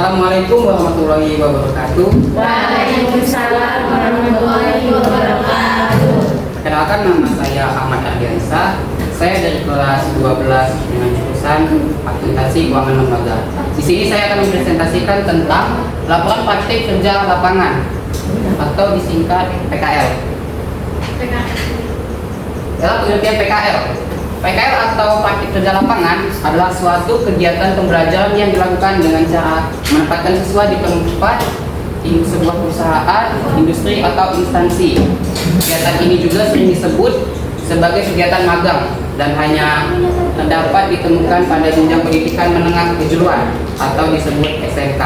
Assalamualaikum warahmatullahi wabarakatuh. Waalaikumsalam warahmatullahi wabarakatuh. Perkenalkan, nama saya Ahmad Ardiansa. Saya dari kelas 12 dengan jurusan Akuntansi Keuangan Lembaga. Di sini saya akan mempresentasikan tentang laporan praktik kerja lapangan atau disingkat PKL. Dalam pengertian PKL, PKL atau praktik kerja lapangan adalah suatu kegiatan pembelajaran yang dilakukan dengan cara menempatkan siswa di tempat di sebuah perusahaan, industri atau instansi. Kegiatan ini juga sering disebut sebagai kegiatan magang dan hanya dapat ditemukan pada jenjang pendidikan menengah kejuruan atau disebut SMK.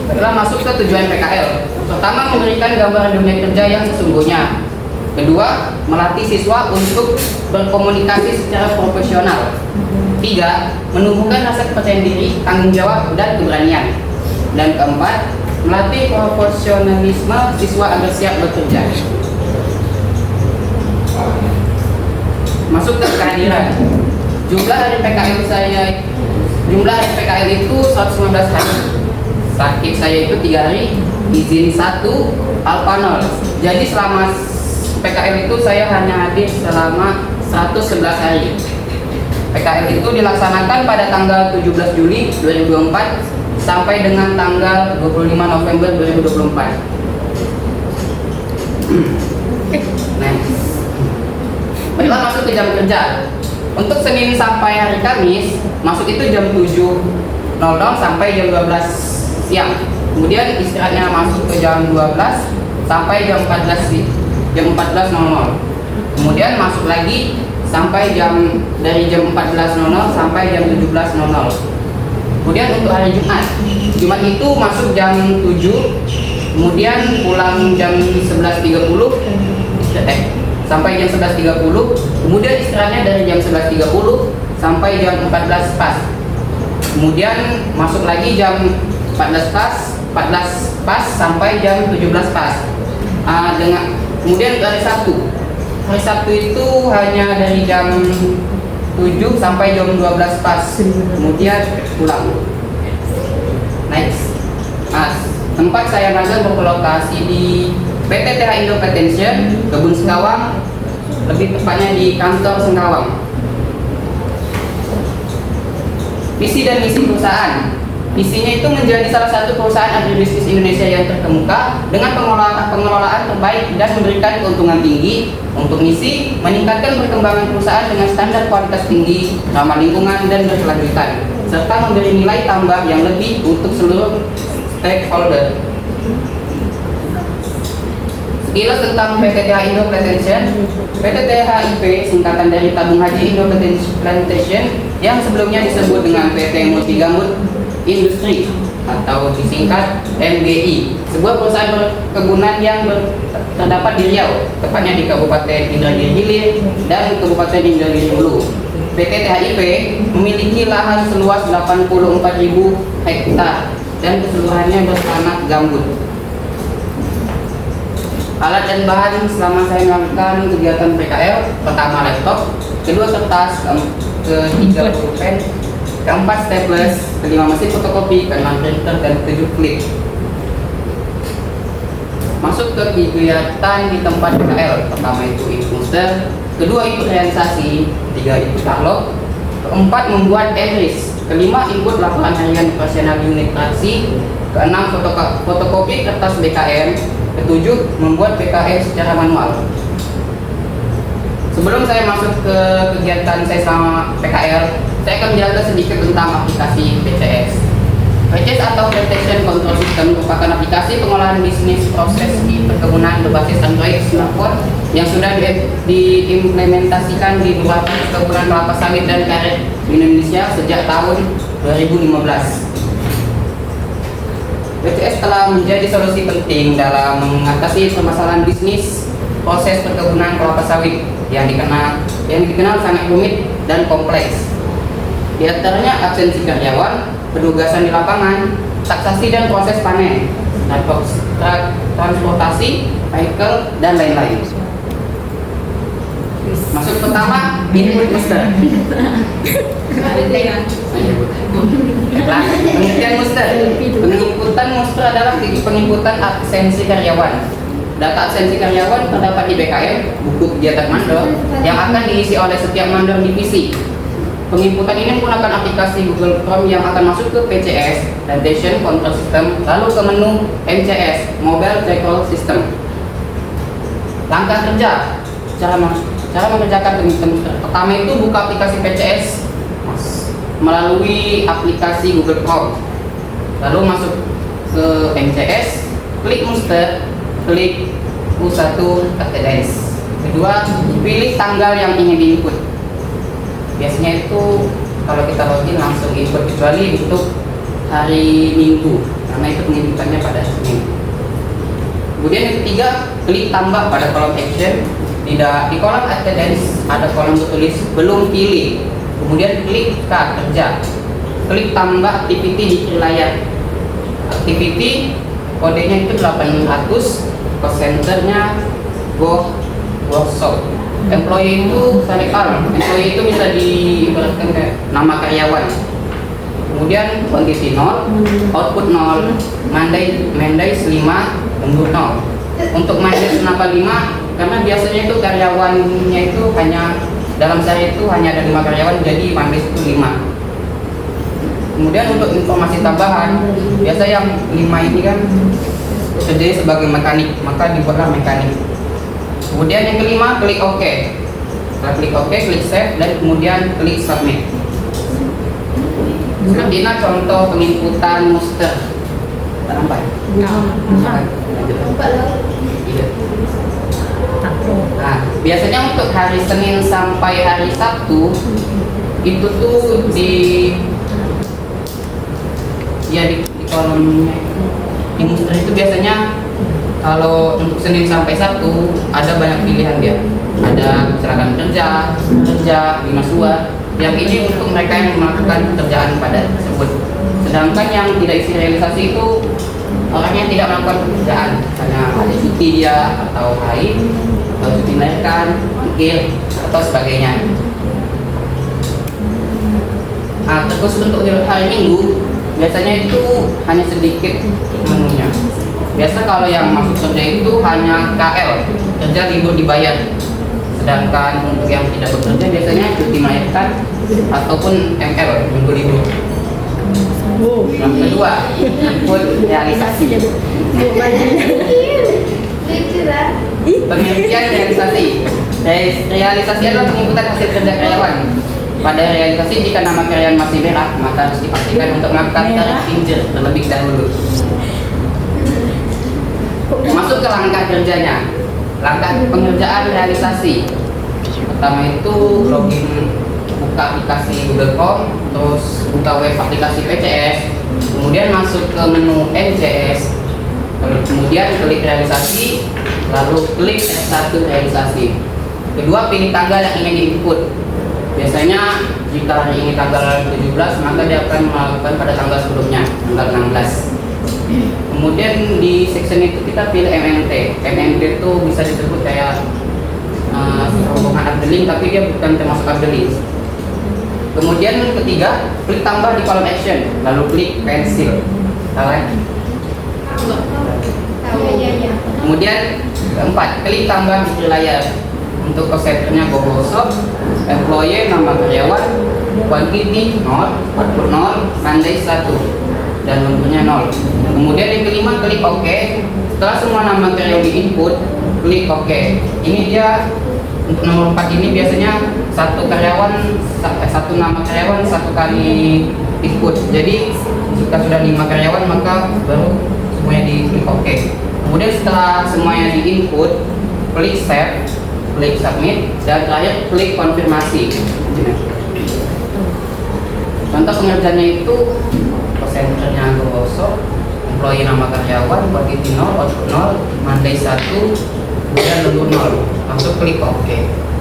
Setelah masuk ke tujuan PKL, pertama, memberikan gambaran dunia kerja yang sesungguhnya. Kedua, melatih siswa untuk berkomunikasi secara profesional. Tiga, menumbuhkan rasa percaya diri, tanggung jawab, dan keberanian. Dan keempat, melatih profesionalisme siswa agar siap bekerja. Masuk ke kehadiran. Jumlah hari PKL itu 115 hari. Sakit saya itu 3 hari, izin 1, alfa 0. Jadi selama PKL itu saya hanya hadir selama 111 hari. PKL itu dilaksanakan pada tanggal 17 Juli 2024 sampai dengan tanggal 25 November 2024. Baiklah, masuk ke jam kerja. Untuk Senin sampai hari Kamis, masuk itu jam 7.00 sampai jam 12 siang. Kemudian istirahatnya masuk ke jam 12 sampai jam 14.00. Kemudian masuk lagi sampai dari jam 14.00 sampai jam 17.00. Kemudian untuk hari Jumat itu masuk jam 7, kemudian pulang jam 11.30 sampai jam 11.30, kemudian istirahatnya dari jam 11.30 sampai jam 14 pas. Kemudian masuk lagi jam 14 pas sampai jam 17 pas. Kemudian hari Sabtu itu hanya dari jam 7 sampai jam 12 pas, kemudian pulang. Next, tempat saya magang berlokasi di PT TH Indo Pretension, Kebun Sengkawang, lebih tepatnya di kantor Sengkawang. Visi dan misi perusahaan. Visinya itu menjadi salah satu perusahaan agribisnis Indonesia yang terkemuka dengan pengelolaan terbaik dan memberikan keuntungan tinggi. Untuk misi, meningkatkan perkembangan perusahaan dengan standar kualitas tinggi, ramah lingkungan, dan berkelanjutan, serta memberi nilai tambah yang lebih untuk seluruh stakeholder. Sekilas tentang PT TH Indo Pretension. PT THIP singkatan dari Tabung Haji Indo Plantation yang sebelumnya disebut dengan PT Multi Gambut Industri atau disingkat MGI, sebuah perusahaan perkebunan yang terdapat di Riau, tepatnya di Kabupaten Indragiri Hilir dan Kabupaten Indragiri Hulu. PT THIP memiliki lahan seluas 84.000 hektar dan keseluruhannya bertanah gambut. Alat dan bahan selama saya melakukan kegiatan PKL: pertama laptop, kedua kertas, ketiga pulpen, keempat staples, kelima mesin fotokopi, keenam printer, dan 7 klip. Masuk ke kegiatan di tempat PKL. Pertama itu infuser, kedua ikut realisasi, ketiga ikut katalog, keempat membuat entries, kelima ikut laporan harian operasional unit traksi, keenam fotokopi kertas BKM, ketujuh membuat PKL secara manual. Sebelum saya masuk ke kegiatan saya selama PKL, saya akan menjelaskan sedikit tentang aplikasi PCS. PCS atau Plantation Control System merupakan aplikasi pengolahan bisnis proses di perkebunan berbasis Android smartphone yang sudah diimplementasikan di beberapa perkebunan kelapa sawit dan karet di Indonesia sejak tahun 2015. PCS telah menjadi solusi penting dalam mengatasi permasalahan bisnis proses perkebunan kelapa sawit yang dikenal sangat rumit dan kompleks. Di antaranya absensi karyawan, penugasan di lapangan, taksasi dan proses panen, transportasi, vehicle, dan lain-lain. Masuk pertama, input muster. Pengertian muster. Penginputan muster adalah penginputan absensi karyawan. Data absensi karyawan terdapat di BKM, buku kegiatan mandor, yang akan diisi oleh setiap mandor divisi. Penginputan ini menggunakan aplikasi Google Chrome yang akan masuk ke PCS, Presentation Control System, lalu ke menu MCS, Mobile Control System. Langkah kerja, cara mengerjakan penginputan muster. Pertama itu buka aplikasi PCS melalui aplikasi Google Chrome, lalu masuk ke MCS, klik muster, klik U1 attendance. Kedua, pilih tanggal yang ingin diinput. Biasanya itu kalau kita login langsung input, kecuali untuk hari Minggu karena itu penginputannya pada Senin. Kemudian yang ketiga, klik tambah pada kolom action. Di kolom attendance ada kolom tertulis belum pilih. Kemudian klik K kerja. Klik tambah activity di kiri layar. Activity kodenya itu 800, cost centernya Go Workshop. Employee itu select all. Employee itu bisa diibaratkan kayak nama karyawan. Kemudian quantity 0, output 0, mandates 5, lembur 0. Untuk mandates kenapa 5? Karena biasanya itu karyawannya itu hanya dalam sehari itu hanya ada 5 karyawan, jadi mandates itu 5. Kemudian untuk informasi tambahan, biasa yang 5 ini kan kerjanya sebagai mekanik, maka dibuatlah mekanik. Kemudian yang kelima, klik OK. Setelah klik OK, klik save dan kemudian klik submit. Seperti ini contoh penginputan muster. Tak nampak? Nah, biasanya untuk hari Senin sampai hari Sabtu itu tuh di kolomnya di muster itu biasanya kalau untuk Senin sampai Sabtu ada banyak pilihan dia. Ada kecelakaan kerja, bimas tua. Yang ini untuk mereka yang melakukan pekerjaan pada tersebut. Sedangkan yang tidak isi realisasi itu orangnya tidak melakukan pekerjaan, karena ada cuti dia atau haid atau cuti melahirkan, mungkin atau sebagainya. Nah, terus untuk hari Minggu biasanya itu hanya sedikit menunya. Biasa kalau yang masuk kerja itu hanya KL, kerja libur dibayar. Sedangkan untuk yang tidak bekerja biasanya cuti melahirkan ataupun ML, minggu libur. Yang kedua, input realisasi. Pengertian realisasi. Realisasi adalah penginputan hasil kerja karyawan. Pada realisasi, jika nama karyawan masih merah, maka harus dipastikan untuk melakukan tarik pinjer terlebih dahulu. Masuk ke langkah kerjanya. Langkah pengerjaan realisasi. Pertama itu login, buka aplikasi Google Chrome, terus buka web aplikasi PCS, kemudian masuk ke menu MCS, kemudian klik realisasi, lalu klik S1 realisasi. Kedua, pilih tanggal yang ingin diinput. Biasanya jika hari ini tanggal 17, maka dia akan melakukan pada tanggal sebelumnya, tanggal 16. Kemudian di section itu kita pilih MMT. MMT itu bisa disebut kayak rombongan abdeling, tapi dia bukan termasuk abdeling. Kemudian ketiga, klik tambah di kolom action, lalu klik pensil. Kemudian keempat, klik tambah di layar. Untuk cost centernya Gogosop, employee nama karyawan, quantity 0, output 0, mandate 1, dan lemburnya 0. Kemudian yang kelima, klik OK. Setelah semua nama karyawan di input, klik OK. Ini dia untuk nomor 4 ini biasanya satu nama karyawan satu kali input. Jadi jika sudah 5 karyawan maka baru semuanya di klik OK. Kemudian setelah semuanya di input, klik save, klik submit, dan terakhir klik konfirmasi. Contoh pengerjaannya itu cost centernya Gogosop, employee nama karyawan, quantity 0, output 0, mandate 1, kemudian lembur 0. Langsung klik OK.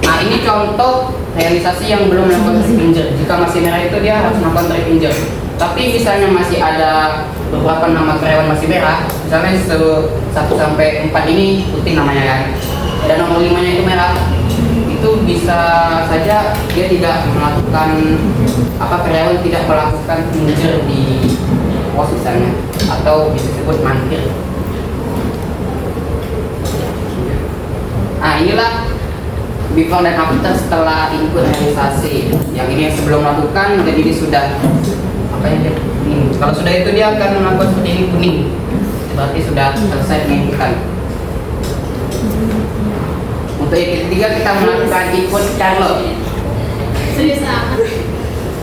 Nah, ini contoh realisasi yang belum melakukan tarik pinjer. Jika masih merah itu dia harus melakukan tarik pinjer. Tapi misalnya masih ada beberapa nama karyawan masih merah, misalnya 1 sampai 4 ini putih namanya kan, dan nomor 5-nya itu merah, itu itu bisa saja dia tidak melakukan karyawan tidak melakukan merger di pos misalnya, atau disebut mangkir. Nah, inilah before dan after setelah input realisasi. Yang ini yang sebelum melakukan, jadi ini sudah kuning. Kalau sudah itu dia akan melakukan seperti ini kuning, berarti sudah selesai penginputan. Untuk yang ketiga kita melakukan input Carlog.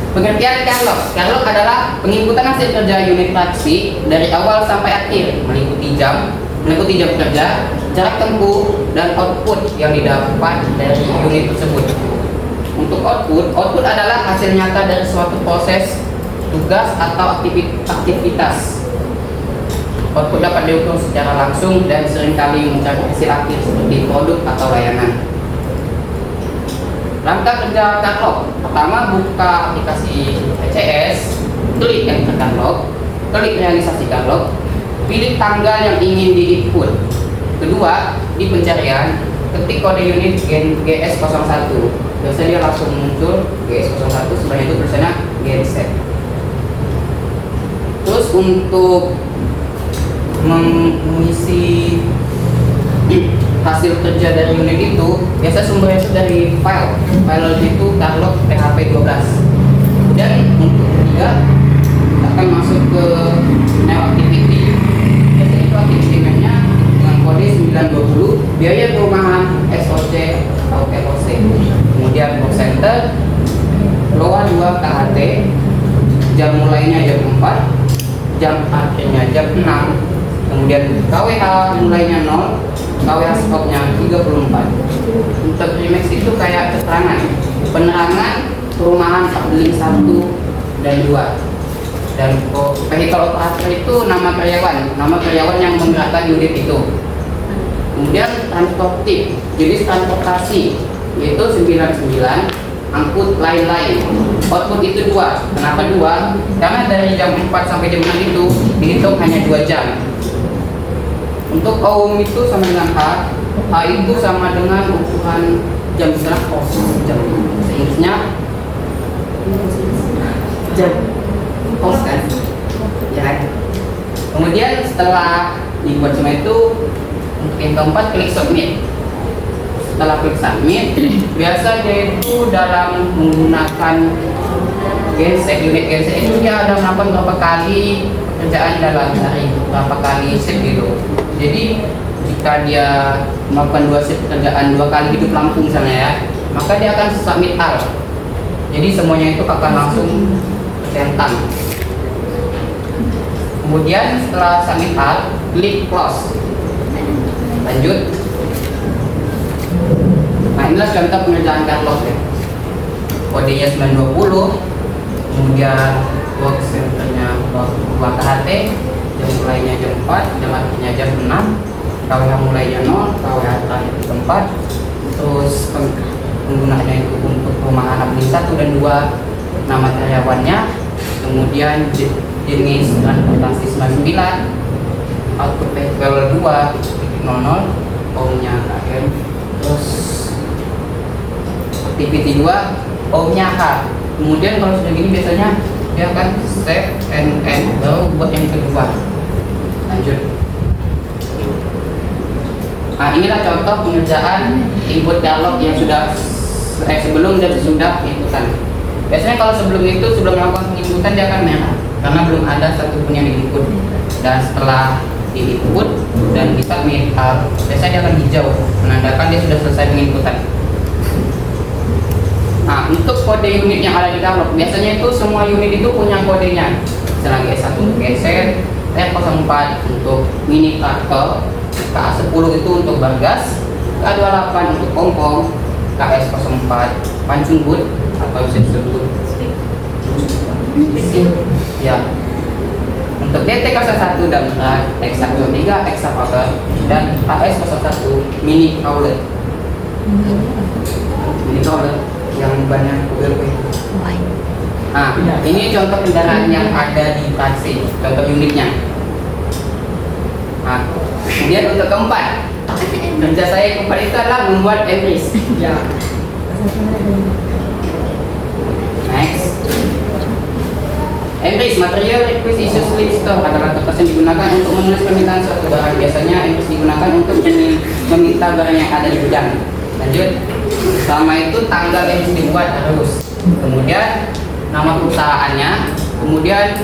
Pengertian Carlog. Carlog adalah penginputan hasil kerja unit fraksi dari awal sampai akhir, meliputi jam kerja, jarak tempuh, dan output yang didapat dari unit tersebut. Untuk output adalah hasil nyata dari suatu proses, tugas, atau aktivitas. Output dapat diukur secara langsung dan seringkali mencapai hasil akhir seperti produk atau layanan. Langkah kerja Carlog. Pertama, buka aplikasi PCS, klik enter Carlog, klik realisasi Carlog, pilih tanggal yang ingin di-input. Kedua, di pencarian, ketik kode unit GS01. Biasanya dia langsung muncul GS01, sebenarnya itu tulisannya genset. Terus untuk mengisi hasil kerja dari unit itu, biasa sumbernya itu dari file itu Carlog PHP 12. Kemudian untuk ketiga akan masuk ke new activity. Biasanya itu activity mapnya dengan kode 920, biaya perumahan SOC atau LOC. Kemudian box center, LOA 2 KHT, jam mulainya jam 4, jam akhirnya jam 6. Kemudian KWH mulainya 0, KWH stopnya 34. Untuk Remax itu kayak keterangan penerangan perumahan building 1 dan 2. Dan vehicle operator itu nama karyawan yang menggerakkan unit itu. Kemudian transportif, jenis transportasi yaitu 99, angkut lain-lain. Output itu 2. Kenapa 2? Karena dari jam 4 sampai jam 6 itu dihitung hanya 2 jam. Untuk OUM itu sama dengan H itu sama dengan ukuran jam setengah pos jam. Seingatnya jam pos kan? Ya kan? Kemudian setelah dibuat semua itu, untuk yang keempat klik submit. Setelah klik submit, biasa dia itu dalam menggunakan genset, unit genset itu dia ada melakukan berapa kali pekerjaan dalam hari, berapa kali shift gitu. Jadi jika dia melakukan 2 shift pekerjaan 2 kali hidup lampu misalnya ya, maka dia akan submit all. Jadi semuanya itu akan langsung centang. Kemudian setelah submit all, klik close. Lanjut. Nah, inilah contoh pengerjaan Carlog ya. Kodenya 920, kemudian box centernya 2 KHT, jam mulainya jam 4, jam akhirnya jam 6, KWH mulainya 0, KWH terakhir tempat. Terus penggunaannya itu untuk perumahan building 1 dan 2, nama karyawannya, kemudian jenis transportasi 99, output vehicle 2 00, OUM-nya KM, terus activity 2, OUM-nya H. Kemudian kalau sudah gini biasanya dia akan save and baru buat yang kedua. Lanjut. Nah, inilah contoh pengerjaan input Carlog yang sudah sebelum dan sesudah inputan. Biasanya kalau sebelum melakukan penginputan dia akan merah karena belum ada satupun yang diinput. Dan setelah diinput dan kita submit, biasanya dia akan hijau menandakan dia sudah selesai penginputan. Nah, untuk kode unit yang ada di Carlog, biasanya itu semua unit itu punya kodenya. Misalnya G1 untuk genset, R04 untuk mini traktor, KA10 itu untuk bargas, KA28 untuk pompong, KS04 pancung boot atau bisa disebut ya. Untuk DT01 dan X123 excavator dan AS01 mini crawler. Mini crawler yang banyak ULP. Nah, ini contoh kendaraan yang ada di fraksi, contoh unitnya. Nah, kemudian untuk keempat, kerja saya keempat itu adalah membuat entries. Ya. Next. Entries material requisition list adalah kertas yang digunakan untuk menulis permintaan suatu barang. Biasanya entries digunakan untuk meminta barang yang ada di gudang. Lanjut. Selama itu tanggal yang dibuat harus. Kemudian nama perusahaannya, kemudian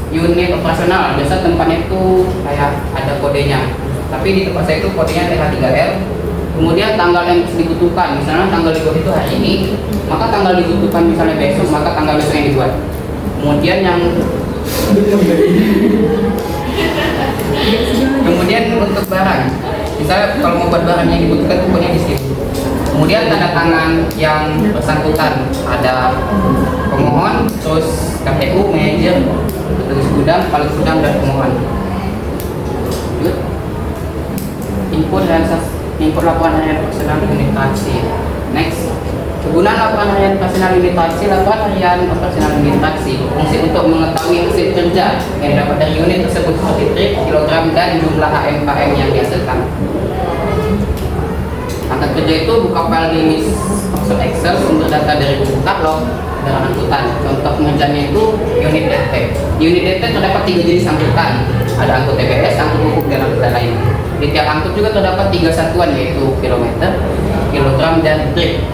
unit operasional. Biasa tempatnya itu kayak ada kodenya. Tapi di tempat saya itu kodenya TH3L. Kemudian tanggal yang dibutuhkan, misalnya tanggal dibuat itu hari ini, maka tanggal dibutuhkan misalnya besok, maka tanggal besok yang dibuat. Kemudian untuk barang, misalnya kalau mau buat barang yang dibutuhkan pokoknya di sini. Kemudian tanda tangan yang bersangkutan, ada pemohon, terus KPU, manajer, tugas gudang, kepala gudang, dan pemohon. Input laporan harian operasional unit taksi. Next. Kegunaan laporan harian operasional unit taksi. Laporan harian operasional unit taksi berfungsi untuk mengetahui hasil kerja yang didapat dari unit tersebut seperti trip, kilogram, dan jumlah HM/KM yang dihasilkan. Angka kerja itu buka file di Microsoft Excel, sumber data dari buku katalog dan angkutan. Contoh pengerjaannya itu unit DT. Di unit DT terdapat 3 jenis angkutan. Ada angkut TBS, angkut pupuk, dan angkutan lain. Di tiap angkut juga terdapat 3 satuan, yaitu kilometer, kilogram, dan trip.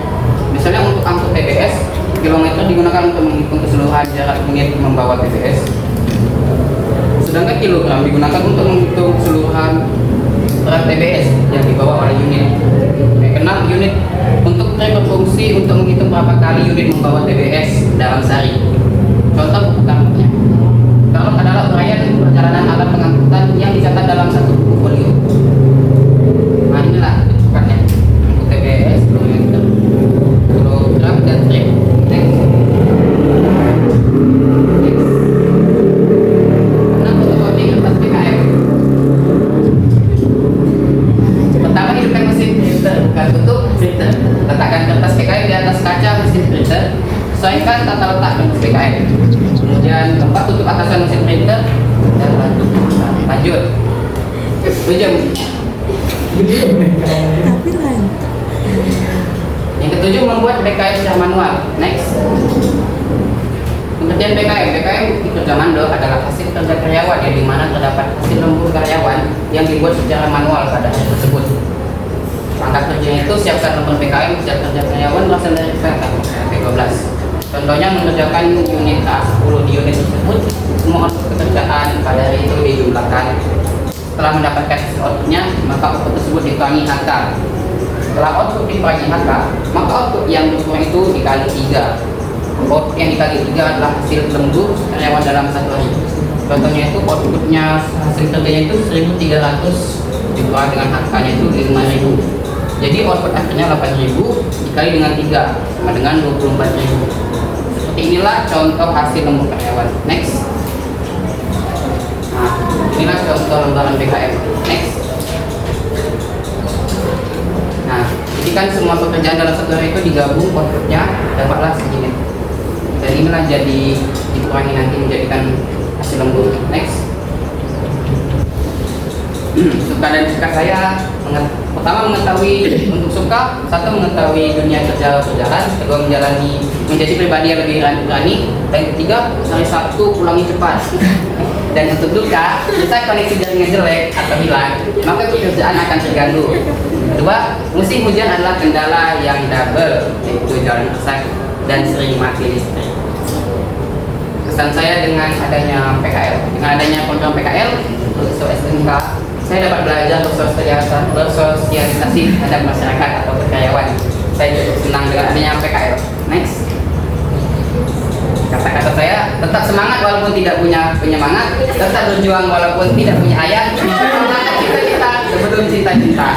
Misalnya untuk angkut TBS, kilometer digunakan untuk menghitung keseluruhan jarak unit membawa TBS. Sedangkan kilogram digunakan untuk menghitung keseluruhan berat TBS yang dibawa oleh unit. Keenam, unit untuk trip berfungsi untuk menghitung berapa kali unit membawa TBS dalam sehari. Contoh buku angkutnya. Kalau adalah uraian perjalanan alat pengangkutan yang dicatat dalam satu buku folio. Nah inilah rujukannya. Angkut TBS, kilometer, kilogram, dan trip. Next. Fotokopi kertas PKM. Pertama, hidupkan mesin printer, bukan tutup printer. Letakkan kertas PKM di atas kaca mesin printer. Sesuaikan tata letak kertas PKM. Kemudian keempat, tutup atasan mesin printer dan lanjut. 7. Yang ketujuh, membuat BKM secara manual. Next. Pengerjaan BKM kerja manual adalah hasil kerja karyawan yang dimana terdapat hasil lembur karyawan yang dibuat secara manual pada hari tersebut. Langkah kerjanya itu siapkan lembar BKM hasil kerja karyawan berasal dari P12. Contohnya mengerjakan unit A10 di unit tersebut, semua output pekerjaan pada hari itu dijumlahkan. Setelah mendapatkan hasil outputnya, maka output tersebut dikurangi HK. Setelah output dikurangi HK, maka output yang berkurang itu dikali 3. Output yang dikali 3 adalah hasil lembur karyawan dalam satu hari. Contohnya itu outputnya hasil kerjanya itu 1.300 dikurangi dengan HK-nya itu 5.000. Jadi output akhirnya 8.000 dikali dengan 3 sama dengan 24.000. Seperti inilah contoh hasil lembur karyawan. Next. Nah, inilah contoh lembaran BKM. Next. Nah, jadi kan semua pekerjaan dalam satu hari itu digabung, outputnya dapatlah segini. Dan inilah jadi dikurangi nanti menjadikan hasil lembur. Next. Suka dan suka saya pertama mengetahui untuk suka, satu mengetahui dunia kerja berjalan, kedua menjadi pribadi yang lebih berani, dan ketiga hari Sabtu pulangi cepat. Dan untuk duka, bisa koneksi jaringan jelek atau hilang, maka pekerjaan akan terganggu. Kedua, musim hujan adalah kendala yang double, yaitu jalan rusak dan sering mati listrik. Kesan saya dengan adanya PKL, dengan adanya program PKL untuk SMK, saya dapat belajar bersosialisasi terhadap masyarakat atau karyawan. Saya cukup senang dengan adanya PKL. Next. Kata-kata saya, tetap semangat walaupun tidak punya penyemangat, tetap berjuang walaupun tidak punya ayat, semangat cita-cita sebelum cinta-cinta.